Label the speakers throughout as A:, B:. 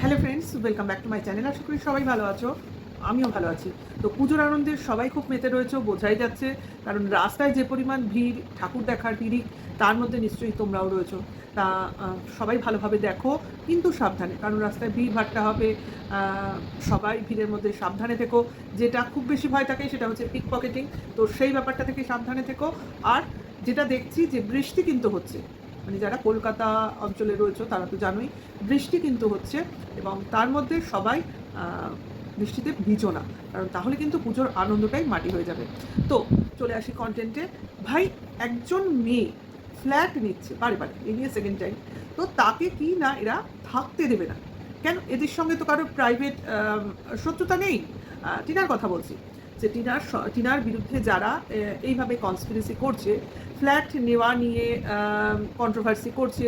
A: Hello friends, welcome back to my channel. আশা করি সবাই ভালো আছো, আমিও ভালো আছি। তো পুজোর আনন্দে সবাই খুব মেতে রয়েছে, বোঝাই যাচ্ছে। কারণ রাস্তায় যে পরিমাণ ভিড়, ঠাকুর দেখার ভিড়, তার মধ্যে নিশ্চয়ই তোমরাও রয়েছো। তা সবাই ভালোভাবে দেখো, কিন্তু সাবধানে, কারণ রাস্তায় ভিড় ভাট্টা হবে। সবাই ভিড়ের মধ্যে সাবধানে থেকো। যেটা খুব বেশি ভয় থাকে সেটা হচ্ছে পিক পকেটিং, তো সেই ব্যাপারটা থেকে সাবধানে থেকো। আর যেটা দেখছি যে বৃষ্টি কিন্তু হচ্ছে, মানে যারা কলকাতা অঞ্চলে রয়েছে তারা তো জানোই বৃষ্টি কিন্তু হচ্ছে, এবং তার মধ্যে সবাই বৃষ্টিতে ভিজো না, কারণ তাহলে কিন্তু পুজোর আনন্দটাই মাটি হয়ে যাবে। তো চলে আসি কন্টেন্টে। ভাই, একজন মেয়ে ফ্ল্যাট নিচ্ছে বারে বারে, এই নিয়ে সেকেন্ড টাইম, তো তাকে কি না এরা থাকতে দেবে না কেন? এদের সঙ্গে তো কারোর প্রাইভেট শত্রুতা নেই। টিনার কথা বলছি, যে টিনার বিরুদ্ধে যারা এইভাবে কনস্পিরেসি করছে, ফ্ল্যাট নেওয়া নিয়ে কন্ট্রোভার্সি করছে,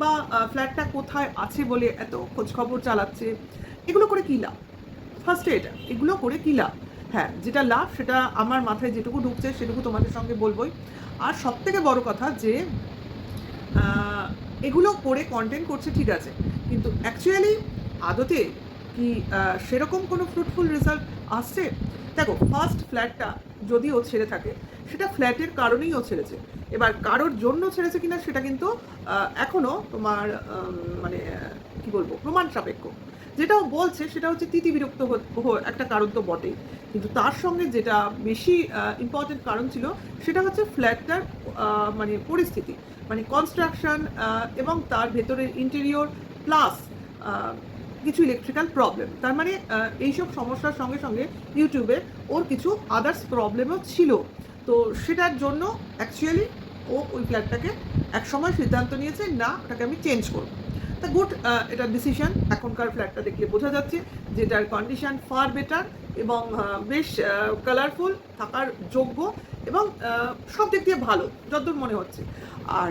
A: বা ফ্ল্যাটটা কোথায় আছে বলে এত খোঁজখবর চালাচ্ছে, এগুলো করে কী লাভ? ফার্স্টে এগুলো করে কী লাভ? হ্যাঁ, যেটা লাভ সেটা আমার মাথায় যেটুকু ঢুকছে সেটুকু তোমাদের সঙ্গে বলবোই। আর সবথেকে বড় কথা যে এগুলো করে কন্টেন্ট করছে, ঠিক আছে, কিন্তু অ্যাকচুয়ালি আদতে কি সেরকম কোনো ফ্রুটফুল রেজাল্ট আসছে? দেখো, ফার্স্ট ফ্ল্যাটটা যদিও ছেড়ে থাকে, সেটা ফ্ল্যাটের কারণেই ও ছেড়েছে। এবার কারোর জন্য ছেড়েছে কিনা সেটা কিন্তু এখনও তোমার মানে কি বলবো, প্রমাণ সাপেক্ষ। যেটাও বলছে সেটা হচ্ছে তিতি বিরক্ত একটা কারণ তো বটেই, কিন্তু তার সঙ্গে যেটা বেশি ইম্পর্টেন্ট কারণ ছিল সেটা হচ্ছে ফ্ল্যাটটার মানে পরিস্থিতি, মানে কনস্ট্রাকশন, এবং তার ভেতরের ইন্টেরিয়র, প্লাস কিছু ইলেকট্রিক্যাল প্রবলেম। তার মানে এইসব সমস্যার সঙ্গে সঙ্গে ইউটিউবে ওর কিছু আদার্স প্রবলেমও ছিল। তো সেটার জন্য অ্যাকচুয়ালি ও ওই ফ্ল্যাটটাকে একসময় সিদ্ধান্ত নিয়েছে, না ওটাকে আমি চেঞ্জ করবো। তা গুড, এটা ডিসিশন। এখনকার ফ্ল্যাটটা দেখলে বোঝা যাচ্ছে যেটার কন্ডিশন ফার বেটার, এবং বেশ কালারফুল, থাকার যোগ্য, এবং সব দিক দিয়ে ভালো যতদূর মনে হচ্ছে। আর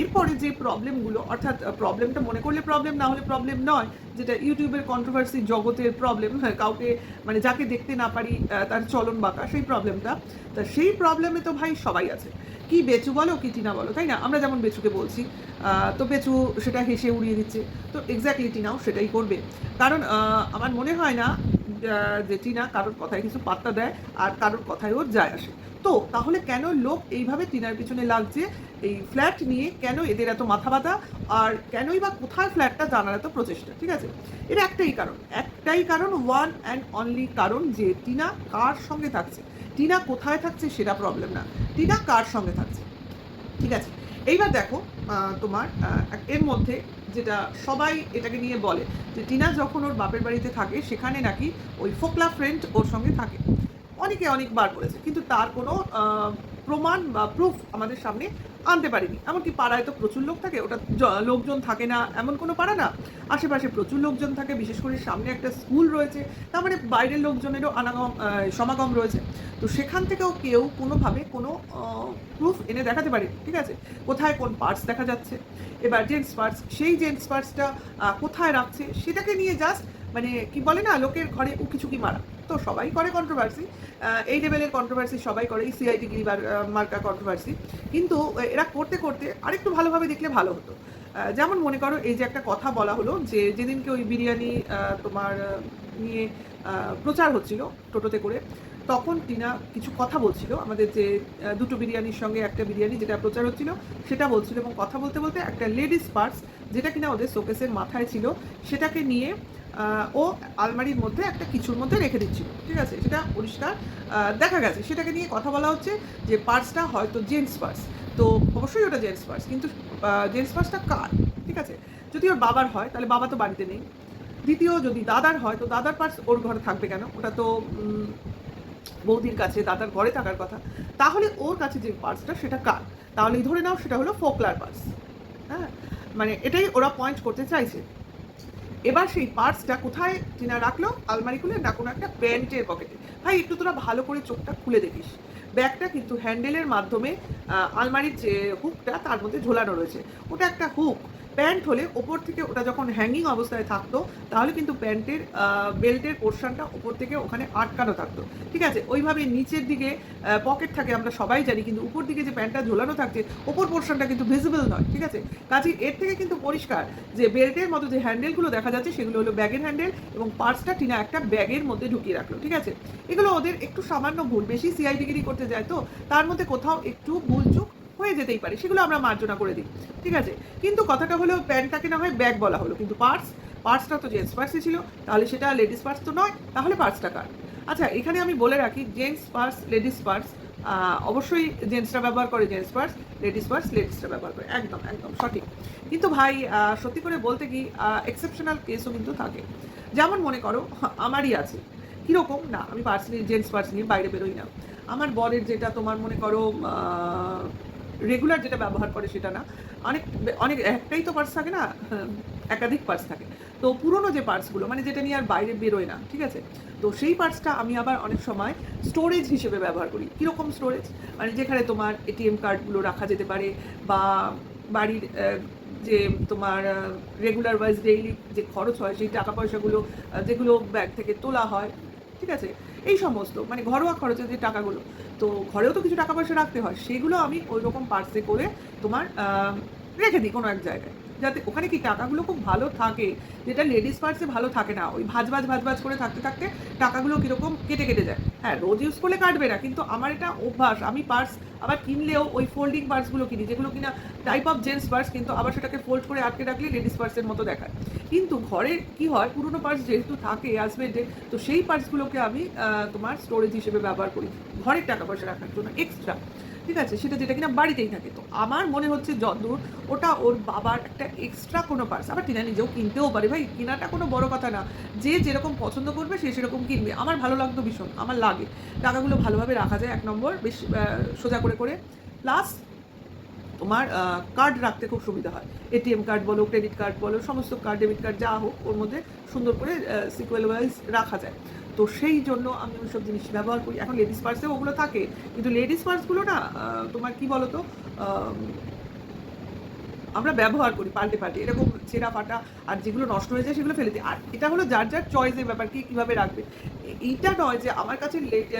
A: এরপরে যে প্রবলেমগুলো, অর্থাৎ প্রবলেমটা মনে করলে প্রবলেম, না হলে প্রবলেম নয়, যেটা ইউটিউবের কন্ট্রোভার্সি জগতের প্রবলেম, হ্যাঁ, কাউকে মানে যাকে দেখতে না পারি তার চলন বাঁকা, সেই প্রবলেমটা। তা সেই প্রবলেমে তো ভাই সবাই আছে, কি বেচু বলো কি টিনা বলো, তাই না? আমরা যেমন বেচুকে বলছি, তো বেচু সেটা হেসে উড়িয়ে দিচ্ছে, তো এক্স্যাক্টলি টিনাও সেটাই করবে। কারণ আমার মনে হয় না যে টিনা কারোর কথায় কিছু পাত্তা দেয়, আর কারোর কথায় ওর যায় আসে। তো তাহলে কেন লোক এইভাবে টিনার পিছনে লাগছে? এই ফ্ল্যাট নিয়ে কেন এদের এত মাথা ব্যথা? আর কেনই বা কোথায় ফ্ল্যাটটা জানার এত প্রচেষ্টা? ঠিক আছে, এর একটাই কারণ, ওয়ান অ্যান্ড অনলি কারণ, যে টিনা কার সঙ্গে থাকছে। টিনা কোথায় থাকছে সেটা প্রবলেম না, টিনা কার সঙ্গে থাকছে। ঠিক আছে, এইবার দেখো, তোমার এর মধ্যে যেটা সবাই এটাকে নিয়ে বলে, যে টিনা যখন ওর বাপের বাড়িতে থাকে সেখানে নাকি ওই ফোকলা ফ্রেন্ড ওর সঙ্গে থাকে। অনেকে অনেকবার বলেছে, কিন্তু তার কোনো প্রমাণ বা প্রুফ আমাদের সামনে আনতে পারিনি। এমনকি পাড়ায় তো প্রচুর লোক থাকে, ওটা লোকজন থাকে না এমন কোনো পাড়া না, আশেপাশে প্রচুর লোকজন থাকে, বিশেষ করে সামনে একটা স্কুল রয়েছে, তার মানে বাইরের লোকজনেরও সমাগম রয়েছে। তো সেখান থেকেও কেউ কোনোভাবে কোনো প্রুফ এনে দেখাতে পারে, ঠিক আছে, কোথায় কোন পার্টস দেখা যাচ্ছে। এবার জেন্টস পার্টস, সেই জেন্টস পার্টসটা কোথায় রাখছে সেটাকে নিয়ে জাস্ট মানে কি বলে না, লোকের ঘরে উকিচুকি মারা। তো সবাই করে কন্ট্রোভার্সি, এই লেভেলের কন্ট্রোভার্সি সবাই করে, এই সিআইটি গিরিবার মার্কা কন্ট্রোভার্সি। কিন্তু এরা করতে করতে আরেকটু ভালোভাবে দেখলে ভালো হতো। যেমন মনে করো, এই যে একটা কথা বলা হলো, যে যেদিনকে ওই বিরিয়ানি তোমার নিয়ে প্রচার হচ্ছিল টোটোতে করে, তখন টিনা কিছু কথা বলছিল, আমাদের যে দুটো বিরিয়ানির সঙ্গে একটা বিরিয়ানি যেটা প্রচার হচ্ছিল সেটা বলছিল, এবং কথা বলতে বলতে একটা লেডিস পার্স যেটা কিনা ওদের শোকেসের মাথায় ছিল সেটাকে নিয়ে ও আলমারির মধ্যে একটা কিছুর মধ্যে রেখে দিচ্ছিল, ঠিক আছে, সেটা পরিষ্কার দেখা গেছে। সেটাকে নিয়ে কথা বলা হচ্ছে যে পার্সটা হয়তো জেন্টস পার্স। তো অবশ্যই ওটা জেন্টস পার্স, কিন্তু জেন্টস পার্সটা কার? ঠিক আছে, যদি ওর বাবার হয় তাহলে বাবা তো বাড়িতে নেই। দ্বিতীয়, যদি দাদার হয় তো দাদার পার্স ওর ঘরে থাকবে কেন? ওটা তো বৌদির কাছে, দাদার ঘরে থাকার কথা। তাহলে ওর কাছে যে পার্সটা সেটা কার? তাহলেই ধরে নাও সেটা হলো ফোকলার পার্স। হ্যাঁ, মানে এটাই ওরা পয়েন্ট করতে চাইছে। এবার সেই পার্সটা কোথায় টিনা রাখলো? আলমারি খুলে, না কোনো একটা প্যান্টের পকেটে। ভাই, একটু তোরা ভালো করে চোখটা খুলে দেখিস, ব্যাগটা কিন্তু হ্যান্ডেলের মাধ্যমে আলমারির যে হুকটা তার মধ্যে ঝোলানো রয়েছে, ওটা একটা হুক। প্যান্ট হলে ওপর থেকে ওটা যখন হ্যাঙ্গিং অবস্থায় থাকতো তাহলে কিন্তু প্যান্টের বেল্টের পোর্শনটা ওপর থেকে ওখানে আটকানো থাকতো, ঠিক আছে? ওইভাবে নিচের দিকে পকেট থাকে আমরা সবাই জানি, কিন্তু উপর দিকে যে প্যান্টটা ঝোলানো থাকছে ওপর পোর্শনটা কিন্তু ভিজিবল নয়, ঠিক আছে? কাজেই এর থেকে কিন্তু পরিষ্কার যে বেল্টের মতো যে হ্যান্ডেলগুলো দেখা যাচ্ছে সেগুলো হলো ব্যাগের হ্যান্ডেল, এবং পার্সটা টিনা একটা ব্যাগের মধ্যে ঢুকিয়ে রাখলো, ঠিক আছে? এগুলো ওদের একটু সামান্য ভুল, বেশি সিআইডিগিরি করতে যায় তো তার মধ্যে কোথাও একটু ভুলচুক হয়ে যেতেই পারে, সেগুলো আমরা মার্জনা করে দিই, ঠিক আছে? কিন্তু কথাটা হলো প্যান্টটাকে না হয় ব্যাগ বলা হলো, কিন্তু পার্সটা তো জেন্টস পার্সই ছিল, তাহলে সেটা লেডিস পার্স তো নয়, তাহলে পার্সটা কার? আচ্ছা, এখানে আমি বলে রাখি জেন্টস পার্স লেডিস পার্স অবশ্যই জেন্টসরা ব্যবহার করে জেন্টস পার্স, লেডিস পার্স লেডিসরা ব্যবহার করে, একদম একদম সঠিক। কিন্তু ভাই সত্যি করে বলতে কি এক্সেপশনাল কেসও কিন্তু থাকে। যেমন মনে করো আমারই আছে, কীরকম না, আমি পার্স নিয়ে জেন্টস পার্স নিয়ে বাইরে বেরোই না। আমার বরের যেটা তোমার মনে করো রেগুলার যেটা ব্যবহার করে সেটা না, অনেক অনেক একটাই তো পার্স থাকে না, একাধিক পার্স থাকে। তো পুরনো যে পার্সগুলো মানে যেটা নিয়ে আর বাইরে বেরোয় না, ঠিক আছে? তো সেই পার্সটা আমি আবার অনেক সময় স্টোরেজ হিসেবে ব্যবহার করি। কীরকম স্টোরেজ? মানে যেখানে তোমার এটিএম কার্ডগুলো রাখা যেতে পারে, বা বাড়ির যে তোমার রেগুলার ওয়াইজ ডেইলি যে খরচ হয় সেই টাকা পয়সাগুলো যেগুলো ব্যাগ থেকে তোলা হয়, ঠিক আছে? এই সমস্ত মানে ঘরোয়া খরচের যে টাকাগুলো, তো ঘরেও তো কিছু টাকা পয়সা রাখতে হয়, সেগুলো আমি ওই রকম পার্সে করে তোমার রেখে দিই কোনো এক জায়গায়, যাতে ওখানে কি টাকাগুলো খুব ভালো থাকে, যেটা লেডিস পার্সে ভালো থাকে না, ওই ভাজ করে থাকতে থাকতে টাকাগুলো কীরকম কেটে কেটে যায়। হ্যাঁ, রোজ ইউজ করলে কাটবে না, কিন্তু আমার এটা অভ্যাস, আমি পার্স আবার কিনলেও ওই ফোল্ডিং পার্সগুলো কিনি, যেগুলো কিনা টাইপ অফ জেন্টস পার্স, কিন্তু আবার সেটাকে ফোল্ড করে আটকে রাখলে লেডিস পার্সের মতো দেখায়। কিন্তু ঘরে কি হয়, পুরোনো পার্স যেহেতু থাকে হাজবেন্ডে, তো সেই পার্সগুলোকে আমি তোমার স্টোরেজ হিসেবে ব্যবহার করি ঘরের টাকা পয়সা রাখার জন্য এক্সট্রা, ঠিক আছে? সেটা যেটা কিনা বাড়িতেই থাকে। তো আমার মনে হচ্ছে যতদূর ওটা ওর বাবার একটা এক্সট্রা কোনো পার্স, আবার টিনা নিজেও কিনতেও পারে, ভাই কেনাটা কোনো বড় কথা না, যে যেরকম পছন্দ করবে সে সেরকম কিনবে। আমার ভালো লাগতো ভীষণ, আমার লাগে, টাকাগুলো ভালোভাবে রাখা যায়, 1 নম্বর বেশ সোজা করে করে, প্লাস তোমার কার্ড রাখতে খুব সুবিধা হয়। এটিএম কার্ড বলো, ক্রেডিট কার্ড বলো, সমস্ত কার্ড, ডেবিট কার্ড যা হোক ওর মধ্যে সুন্দর করে সিকুয়েল ওয়াইজ রাখা যায়। তো সেই জন্য আমি ওইসব জিনিস ব্যবহার করি। এখন লেডিস পার্সেও ওগুলো থাকে, কিন্তু লেডিস পার্সগুলো না তোমার কি বলো তো, আমরা ব্যবহার করি পাল্টে পাল্টে, এরকম ছেঁড়া ফাটা, আর যেগুলো নষ্ট হয়ে যায় সেগুলো ফেলে দিই। আর এটা হলো যার যার চয়েসের ব্যাপার, কি কীভাবে রাখবে। এইটা নয় যে আমার কাছে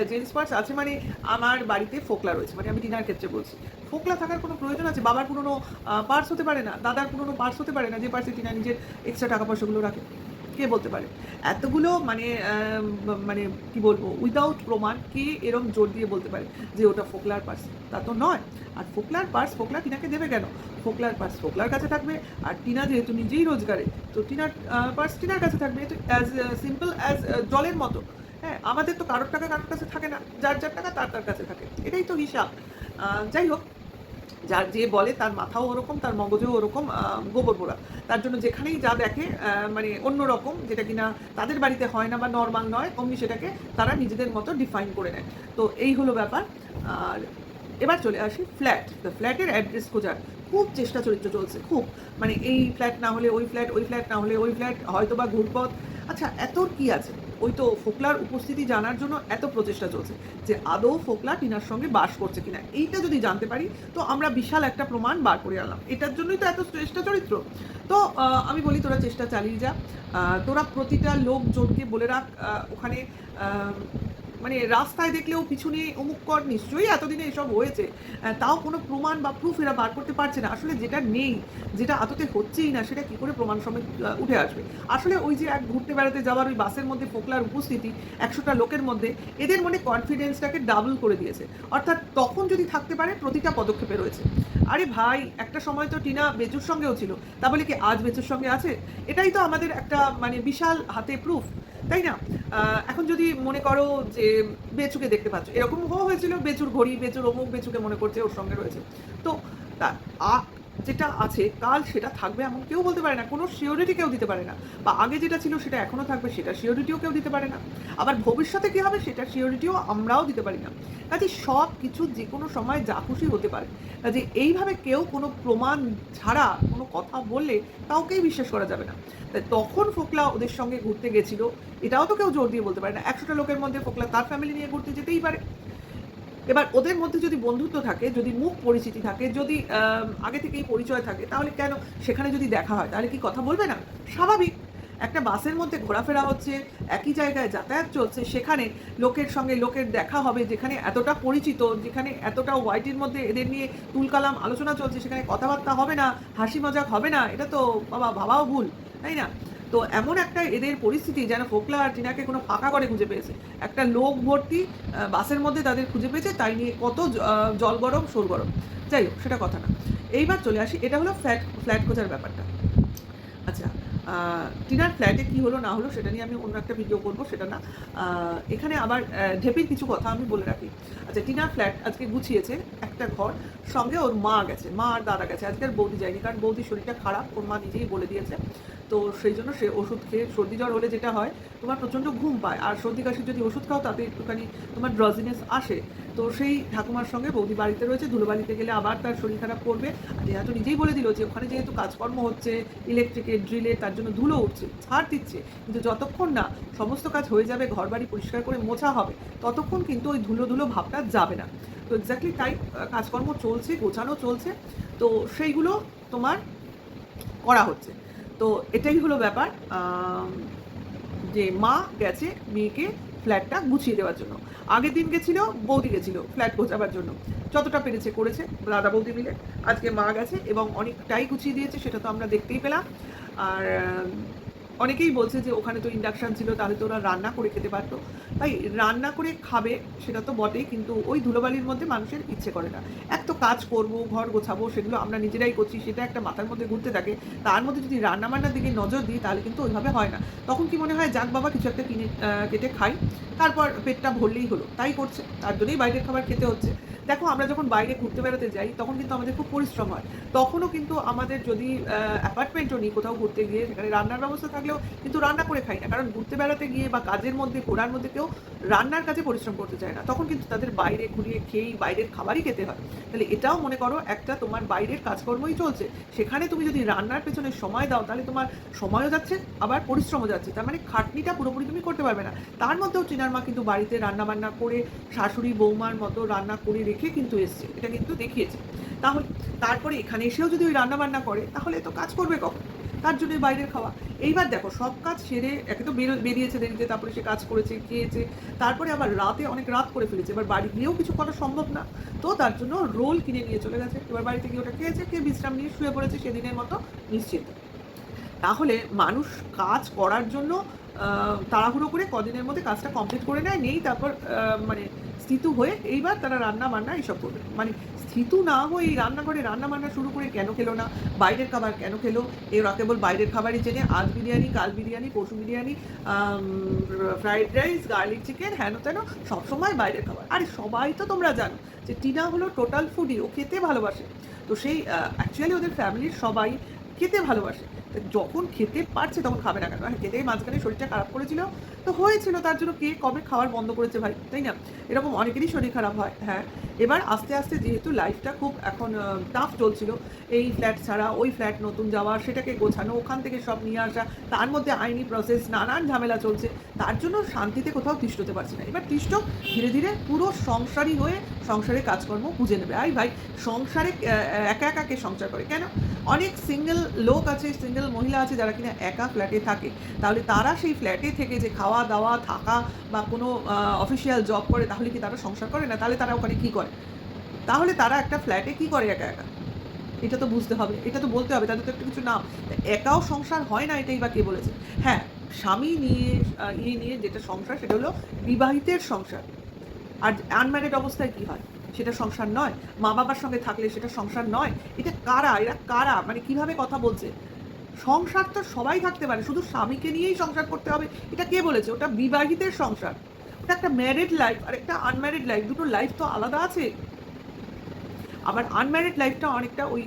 A: জেন্টস পার্স আছে মানে আমার বাড়িতে ফোকলা রয়েছে, মানে আমি টিনার ক্ষেত্রে বলছি, ফোকলা থাকার কোনো প্রয়োজন আছে? বাবার পুরনো পার্স হতে পারে না, দাদার পুরনো পার্স হতে পারে না, যে পার্সে টিনা নিজের এক্সট্রা টাকা পয়সাগুলো রাখে? কে বলতে পারে? এতগুলো মানে মানে কি বলবো, উইদাউট প্রমাণ কে এরম জোর দিয়ে বলতে পারে যে ওটা ফোকলার পার্স? তা তো নয়। আর ফোকলার পার্স ফোকলা টিনাকে দেবে কেন? ফোকলার পার্স ফোকলার কাছে থাকবে, আর টিনা যেহেতু নিজেই রোজগারে, তো টিনার পার্স টিনার কাছে থাকবে। এটা অ্যাজ সিম্পল অ্যাজ জলের মতো। হ্যাঁ, আমাদের তো কারোর টাকা কারোর কাছে থাকে না, যার যার টাকা তার তার কাছে থাকে, এটাই তো হিসাব। যাই হোক, যার যে বলে তার মাথাও ওরকম, তার মগজেও ওরকম গোবর পোড়া। তার জন্য যেখানেই যা দেখে মানে অন্য রকম, যেটা কিনা তাদের বাড়িতে হয় না বা নর্মাল নয়, অমনি সেটাকে তারা নিজেদের মতো ডিফাইন করে নেয়। তো এই হলো ব্যাপার। আর এবার চলে আসি ফ্ল্যাট। তো ফ্ল্যাটের অ্যাড্রেস খোঁজার খুব চেষ্টা চরিত্র চলছে, খুব, মানে এই ফ্ল্যাট না হলে ওই ফ্ল্যাট, ওই ফ্ল্যাট না হলে ওই ফ্ল্যাট, হয়তো বা ঘুরপথ। আচ্ছা, এত কি আছে? ওই তো ফোকলার উপস্থিতি জানার জন্য এত প্রচেষ্টা চলছে যে আদৌ ফোকলা টিনার সঙ্গে বাস করছে কিনা, এইটা যদি জানতে পারি তো আমরা বিশাল একটা প্রমাণ বার করে আনলাম। এটার জন্যই তো এত চেষ্টা চরিত্র। তো আমি বলি তোরা চেষ্টা চালিয়ে যা, তোরা প্রতিটা লোকজনকে বলে রাখ, ওখানে মানে রাস্তায় দেখলেও পিছনে অমুক কর, নিশ্চয়ই এতদিনে এসব হয়েছে, তাও কোনো প্রমাণ বা প্রুফ এরা বার করতে পারছে না। আসলে যেটা নেই, যেটা আদতে হচ্ছেই না, সেটা কী করে প্রমাণ সমেত উঠে আসবে? আসলে ওই যে এক ঘুরতে বেড়াতে যাওয়ার ওই বাসের মধ্যে ফোকলার উপস্থিতি 100টা লোকের মধ্যে, এদের মনে কনফিডেন্সটাকে ডাবল করে দিয়েছে। অর্থাৎ তখন যদি থাকতে পারে প্রতিটা পদক্ষেপে রয়েছে। আরে ভাই, একটা সময় তো টিনা বেচুর সঙ্গেও ছিল, তা বলে কি আজ বেচুর সঙ্গে আছে? এটাই তো আমাদের একটা মানে বিশাল হাতে প্রুফ, তাই না? এখন যদি মনে করো যে বেচুকে দেখতে পাচ্ছ, এরকম হয়েছিল, বেচুর ঘড়ি, বেচুর অমুক, বেচুকে মনে করছে ওর সঙ্গে রয়েছে, তো যেটা আছে কাল সেটা থাকবে এমন কেউ বলতে পারে না, কোনো সিওরিটি কেউ দিতে পারে না। বা আগে যেটা ছিল সেটা এখনও থাকবে, সেটা সিওরিটিও কেউ দিতে পারে না। আবার ভবিষ্যতে কী হবে সেটা সিওরিটিও আমরাও দিতে পারি না। কাজে সব কিছু যে কোনো সময় যা খুশি হতে পারে। কাজে এইভাবে কেউ কোনো প্রমাণ ছাড়া কোনো কথা বললে কাউকেই বিশ্বাস করা যাবে না। তাই তখন ফোকলা ওদের সঙ্গে ঘুরতে গেছিলো, এটাও তো কেউ জোর দিয়ে বলতে পারে না। 100টা লোকের মধ্যে ফোকলা তার ফ্যামিলি নিয়ে ঘুরতে যেতেই পারে। এবার ওদের মধ্যে যদি বন্ধুত্ব থাকে, যদি মুখ পরিচিতি থাকে, যদি আগে থেকেই পরিচয় থাকে, তাহলে কেন সেখানে যদি দেখা হয় তাহলে কি কথা বলবে না? স্বাভাবিক। একটা বাসের মধ্যে ঘোরাফেরা হচ্ছে, একই জায়গায় যাতায়াত চলছে, সেখানে লোকের সঙ্গে লোকের দেখা হবে, যেখানে এতটা পরিচিত, যেখানে এতটা ওয়াইটির মধ্যে এদের নিয়ে তুলকালাম আলোচনা চলছে, সেখানে কথাবার্তা হবে না, হাসি মজাক হবে না, এটা তো বাবা ভাবাও ভুল, তাই না? তো এমন একটা এদের পরিস্থিতি যেন ফোকলা আর টিনাকে কোনো ফাঁকা করে খুঁজে পেয়েছে। একটা লোক ভর্তি বাসের মধ্যে তাদের খুঁজে পেয়েছে, তাই নিয়ে কত জল গরম শোর গরম। যাই হোক, সেটা কথা না। এইবার চলে আসি, এটা হলো ফ্ল্যাট খোঁজার ব্যাপারটা। আচ্ছা, টিনার ফ্ল্যাটে কী হলো না হলো সেটা নিয়ে আমি অন্য একটা ভিডিও করবো, সেটা না। এখানে আবার ঢেপির কিছু কথা আমি বলে রাখি। আচ্ছা, টিনার ফ্ল্যাট আজকে গুছিয়েছে একটা ঘর, সঙ্গে ওর মা গেছে, মা আর দাদা গেছে, আজকে আর বৌদি যায়নি, কারণ বৌদির শরীরটা খারাপ, ওর মা নিজেই বলে দিয়েছে। তো সেই জন্য সে ওষুধ খেয়ে, সর্দি জ্বর হলে যেটা হয় তোমার প্রচণ্ড ঘুম পায়, আর সর্দি কাশির যদি ওষুধ খাও তাতে একটুখানি তোমার ড্রজিনেস আসে। তো সেই ঠাকুমার সঙ্গে বৌদি বাড়িতে রয়েছে, ধুলোবাড়িতে গেলে আবার তার শরীর খারাপ করবে। আর যেহেতু নিজেই বলে দিল যে ওখানে যেহেতু কাজকর্ম হচ্ছে ইলেকট্রিকের, ড্রিলের, তার জন্য ধুলো উঠছে, ছাড় দিচ্ছে, কিন্তু যতক্ষণ না সমস্ত কাজ হয়ে যাবে, ঘর বাড়ি পরিষ্কার করে মোছা হবে, ততক্ষণ কিন্তু ওই ধুলো ধুলো ভাবটা যাবে না। তো এক্স্যাক্টলি তাই কাজকর্ম চলছে, গোছানো চলছে, তো সেইগুলো তোমার করা হচ্ছে। তো এটাই হলো ব্যাপার, যে মা গেছে মেয়েকে ফ্ল্যাটটা গুছিয়ে দেওয়ার জন্য। আগের দিন গেছিল বৌদি, গেছিল ফ্ল্যাট গোছাবার জন্য, যতটা পেরেছে করেছে দাদা বৌদি মিলে। আজকে মা গেছে এবং অনেকটাই গুছিয়ে দিয়েছে, সেটা তো আমরা দেখতেই পেলাম। আর অনেকেই বলছে যে ওখানে তো ইন্ডাকশান ছিল, তাহলে তো ওরা রান্না করে খেতে পারতো। তাই রান্না করে খাবে সেটা তো বটেই, কিন্তু ওই ধুলোবালির মধ্যে মানুষের ইচ্ছে করে না। এক তো কাজ করবো, ঘর গোছাবো, সেগুলো আমরা নিজেরাই করছি, সেটা একটা মাথার মধ্যে ঘুরতে থাকে। তার মধ্যে যদি রান্নাবান্নার দিকে নজর দিই তাহলে কিন্তু ওইভাবে হয় না। তখন কি মনে হয়, যাক বাবা কিছু একটা কিনে কেটে খাই, তারপর পেটটা ভরলেই হলো, তাই করছে, তার জন্যই বাইরের খাবার খেতে হচ্ছে। দেখো, আমরা যখন বাইরে ঘুরতে বেড়াতে যাই তখন কিন্তু আমাদের খুব পরিশ্রম হয়। তখনও কিন্তু আমাদের যদি অ্যাপার্টমেন্টও নিই কোথাও ঘুরতে গিয়ে, সেখানে রান্নার ব্যবস্থা থাকলেও কিন্তু রান্না করে খাই না, কারণ ঘুরতে বেড়াতে গিয়ে বা কাজের মধ্যে, ঘোরার মধ্যে কেউ রান্নার কাজে পরিশ্রম করতে চায় না। তখন কিন্তু তাদের বাইরে ঘুরিয়ে খেয়েই বাইরের খাবারই খেতে হয়। তাহলে এটাও মনে করো একটা তোমার বাইরের কাজকর্মই চলছে, সেখানে তুমি যদি রান্নার পেছনে সময় দাও তাহলে তোমার সময়ও যাচ্ছে, আবার পরিশ্রমও যাচ্ছে, তার মানে খাটনিটা পুরোপুরি তুমি করতে পারবে না। তার মধ্যেও টিনার মা কিন্তু বাড়িতে রান্না বান্না করে শাশুড়ি বৌমার মতো রান্না করে রেখে কিন্তু এসছে, এটা কিন্তু দেখিয়েছে। তাহলে তারপরে এখানে এসেও যদি ওই রান্না বান্না করে তাহলে তো কাজ করবে কখন? তার জন্যই বাইরের খাওয়া। এইবার দেখো, সব কাজ সেরে একে তো বেরিয়েছে দেরিতে, তারপরে সে কাজ করেছে, খেয়েছে, তারপরে আবার রাতে অনেক রাত করে ফেলেছে, এবার বাড়ি গিয়েও কিছু করা সম্ভব না। তো তার জন্য রোল কিনে নিয়ে চলে গেছে, এবার বাড়িতে গিয়ে ওটা খেয়েছে, খেয়ে বিশ্রাম নিয়ে শুয়ে পড়েছে সেদিনের মতো নিশ্চিন্ত। তাহলে মানুষ কাজ করার জন্য তাড়াহুড়ো করে কদিনের মধ্যে কাজটা কমপ্লিট করে নেয়, নেই তারপর মানে স্থিতু হয়ে এইবার তারা রান্না বান্না এইসব করবে। মানে স্থিতু না হয়ে এই রান্নাঘরে রান্না বান্না শুরু করে কেন খেলো না, বাইরের খাবার কেন খেলো, এরা কেবল বাইরের খাবারই চেনে, আজ বিরিয়ানি, কাল বিরিয়ানি, পরশু biryani, fried rice, garlic chicken, হেন তেন, সবসময় বাইরের খাবার। আরে সবাই তো তোমরা জানো যে টিনা হলো টোটাল ফুডি, ও খেতে ভালোবাসে। তো সেই অ্যাকচুয়ালি ওদের ফ্যামিলির সবাই খেতে ভালোবাসে, যখন খেতে পারছে তখন খাবে না কেন? হ্যাঁ, খেতে মাঝখানে শরীরটা খারাপ করেছিল, তো হয়েছিল, তার জন্য কে কবে খাওয়ার বন্ধ করেছে ভাই, তাই না? এরকম অনেকেরই শরীর খারাপ হয়। হ্যাঁ, এবার আস্তে আস্তে যেহেতু লাইফটা খুব এখন টাফ চলছিল, এই ফ্ল্যাট ছাড়া ওই ফ্ল্যাট নতুন যাওয়া, সেটাকে গোছানো, ওখান থেকে সব নিয়ে আসা, তার মধ্যে আইনি প্রসেস, নানান ঝামেলা চলছে, তার জন্য শান্তিতে কোথাও তিষ্ঠতে পারছি না। এবার তিষ্ঠ ধীরে ধীরে পুরো সংসারই হয়ে সংসারের কাজকর্ম বুঝে নেবে। আই ভাই, সংসারে একা একা কে সংসার করে? কেন? অনেক সিঙ্গেল লোক আছে, সিঙ্গেল মহিলা আছে যারা কিনা একা ফ্ল্যাটে থাকে, তাহলে তারা সেই ফ্ল্যাটে থেকে যে খাওয়া দাওয়া, থাকা বা কোনো অফিসিয়াল জব করে, তাহলে কি তারা সংসার করে না? তাহলে তারা ওখানে কী করে? তাহলে তারা একটা ফ্ল্যাটে কী করে একা একা? এটা তো বুঝতে হবে, এটা তো বলতে হবে, তাদের তো একটা কিছু নাম। একাও সংসার হয় না, এটাই বা কে বলেছে? হ্যাঁ, স্বামী নিয়ে নিয়ে যেটা সংসার, সেটা হলো বিবাহিতের সংসার। আর আনম্যারিড অবস্থায় কী হয়? সেটা সংসার নয়। মা বাবার সঙ্গে থাকলে সেটা সংসার নয়। এটা কারা? এরা কারা? মানে কীভাবে কথা বলছে? সংসার তো সবাই থাকতে পারে, শুধু স্বামীকে নিয়েই সংসার করতে হবে, এটা কে বলেছে? ওটা বিবাহিতের সংসার। ওটা একটা ম্যারিড লাইফ আর একটা আনম্যারিড লাইফ, দুটো লাইফ তো আলাদা আছে। আবার আনম্যারিড লাইফটা অনেকটা ওই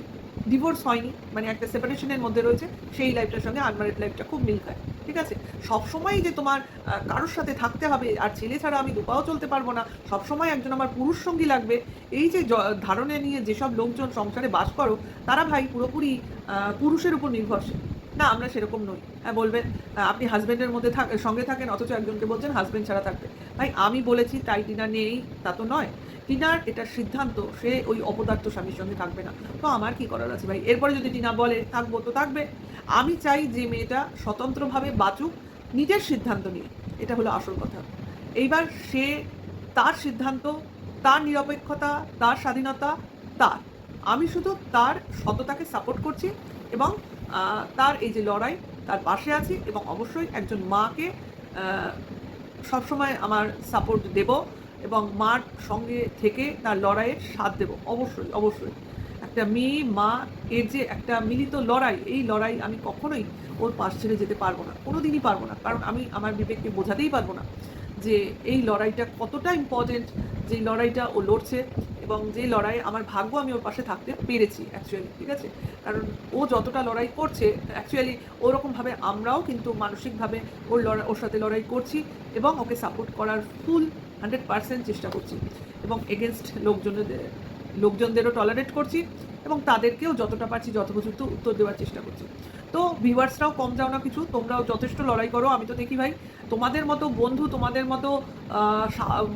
A: ডিভোর্স হয়নি, মানে একটা সেপারেশনের মধ্যে রয়েছে, সেই লাইফটার সঙ্গে আনম্যারিড লাইফটা খুব মিল খায়। ঠিক আছে? সবসময় যে তোমার কারোর সাথে থাকতে হবে, আর ছেলে ছাড়া আমি দুপাও চলতে পারবো না, সবসময় একজন আমার পুরুষ সঙ্গী লাগবে, এই যে ধারণা নিয়ে যেসব লোকজন সংসারে বাস করো, তারা ভাই পুরোপুরি পুরুষের উপর নির্ভরশীল। না, আমরা সেরকম নই। হ্যাঁ, বলবেন আপনি হাজব্যান্ডের মধ্যে সঙ্গে থাকেন, অথচ একজনকে বলছেন হাজব্যান্ড ছাড়া থাকতে। ভাই, আমি বলেছি তাই টিনা নেই তা তো নয়, টিনার এটা সিদ্ধান্ত, সে ওই অপদার্থ স্বামীর সঙ্গে থাকবে না। তো আমার কি করার আছে ভাই? এরপরে যদি টিনা বলে থাকবো তো থাকবে। আমি চাই যে মেয়েটা স্বতন্ত্রভাবে বাঁচুক, নিজের সিদ্ধান্ত নিয়ে। এটা হলো আসল কথা। এইবার সে, তার সিদ্ধান্ত, তার নিরপেক্ষতা, তার স্বাধীনতা তার। আমি শুধু তার সততাকে সাপোর্ট করছি এবং তার এই যে লড়াই, তার পাশে আছি এবং অবশ্যই একজন মাকে সবসময় আমার সাপোর্ট দেব এবং মার সঙ্গে থেকে তার লড়াইয়ের সাথ দেব। অবশ্যই, অবশ্যই। একটা মেয়ে, মা এর যে একটা মিলিত লড়াই, এই লড়াই আমি কখনোই ওর পাশ ছেড়ে যেতে পারবো না। কোনো দিনই পারবো না। কারণ আমি আমার বিবেককে বোঝাতেই পারবো না যে এই লড়াইটা কতটা ইম্পর্টেন্ট, যেই লড়াইটা ও লড়ছে এবং যে লড়াইয়ে আমার ভাগ্য আমি ওর পাশে থাকতে পেরেছি অ্যাকচুয়ালি, ঠিক আছে? কারণ ও যতটা লড়াই করছে অ্যাকচুয়ালি ওরকমভাবে আমরাও কিন্তু মানসিকভাবে ওর সাথে লড়াই করছি এবং ওকে সাপোর্ট করার ফুল 100% চেষ্টা করছি এবং এগেনস্ট লোকজনদেরও টলারেট করছি এবং তাদেরকেও যতটা পারছি যথোপযুক্ত উত্তর দেওয়ার চেষ্টা করছি। তো ভিউয়ার্সরাও কম যাও না কিছু, তোমরাও যথেষ্ট লড়াই করো। আমি তো দেখি ভাই তোমাদের মতো বন্ধু, তোমাদের মতো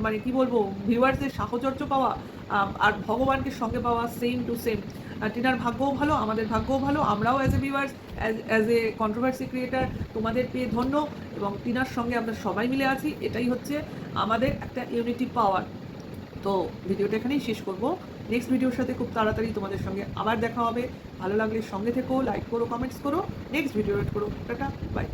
A: মানে কি বলবো, ভিউয়ার্সদের সাহচর্য পাওয়া আর ভগবানকে সঙ্গে পাওয়া সেম টু সেম। টিনার ভাগ্যও ভালো, আমাদের ভাগ্যও ভালো, আমরাও as a viewers, as a controversy creator তোমাদের পেয়ে ধন্য এবং টিনার সঙ্গে আমরা সবাই মিলে আছি। এটাই হচ্ছে আমাদের একটা ইউনিটি পাওয়ার। তো ভিডিওটা এখানেই শেষ করব। নেক্সট ভিডিওর সাথে খুব তাড়াতাড়ি তোমাদের সঙ্গে আবার দেখা হবে। ভালো লাগলে সঙ্গে থেকো, লাইক করো, কমেন্টস করো, নেক্সট ভিডিও ওয়েট করো। Tata, by.